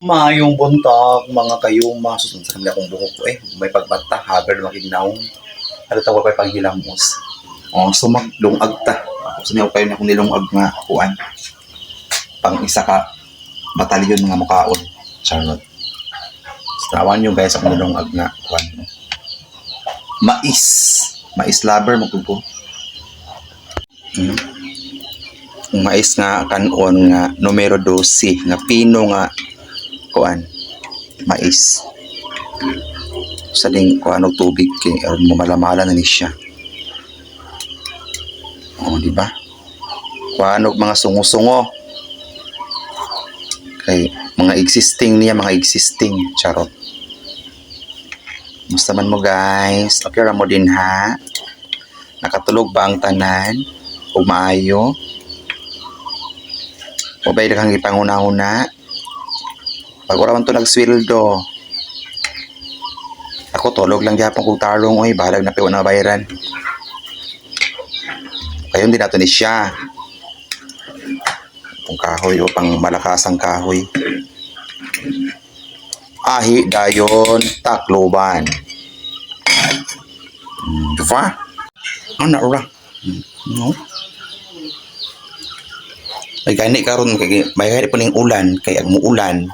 Maayong buntag, mga kayuma. Susunod sa kanila kong buhok ko may pagbata, haggard makignaong. Ano tawag pa panghilamos. Sumagdungag ta. Ako sinaw kayo na kung nilungag nga kuan. Pang isa ka batalyon mga mukaon. Charlotte. Tawan nyo guys ako nilungag nga kuan. Mais. Mais lover magtugo. Mais nga kanon nga numero 12 nga pino nga kuan mais sa ding kuan og tubig kay aron malamala na ni siya. Di ba? Kuan og mga sungo-sungo kay mga existing charot. Musta man mo guys? Okay ra mo din ha? Nakatulog ba ang tanan? O maayo? O ba'y kang ipanguna-una? Pag wala man to nagsweldo. Ako tulog lang gyapon kog tarong balag na piwa na bayaran. Kayon din nato ni siya. Kung kahoy o pang malakasang kahoy. Ahi dayon takloban. Diba? Ano ra? No? Ay gani karon kay may gani pa ning ulan kay ag muulan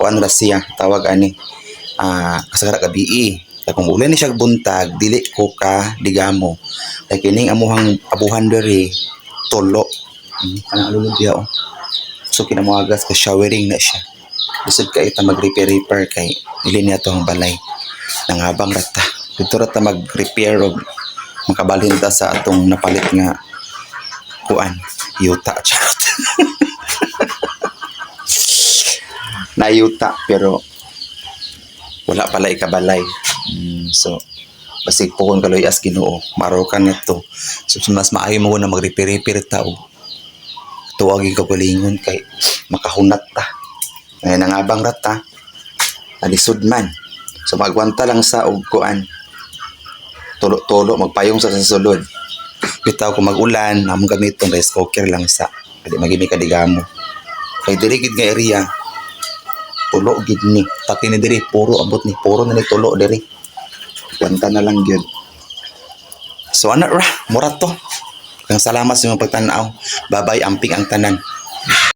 kuan ra siya tawag ani kasara gabi kung ulan ni siya buntag dili ko ka digamo kay kining amuhang abuhan diri tulo kanang alulod diha so kinamuagas ka showering na siya lisod kay ta mag-repair kay dili niya to ang balay nangabang rata dito rata mag-repair og makabalhin ta sa atong napalit nga kuan yuta charot. Nayuta pero wala pala ikabalay. So basig po kung kaloy as Ginoo marokan nito. So mas maayo mo na mag-repair tao. Tuwagin ka galingon kay makahunat ta. Ay nangabang rata. Alisod man. So magwanta lang sa og kuan. Tulo-tulo magpayong sa sulod. Bitaw kung mag-ulan, among gamiton rice cooker lang sa kadi magimi kadigamo. Kay diri gid nga area tulo gid ni. Pati ni diri puro abot ni puro na ni tulo diri. Kwanta na lang gyud. So ana ra, mura to. Kang salamat sa imong pagtan-aw. Babay amping ang tanan.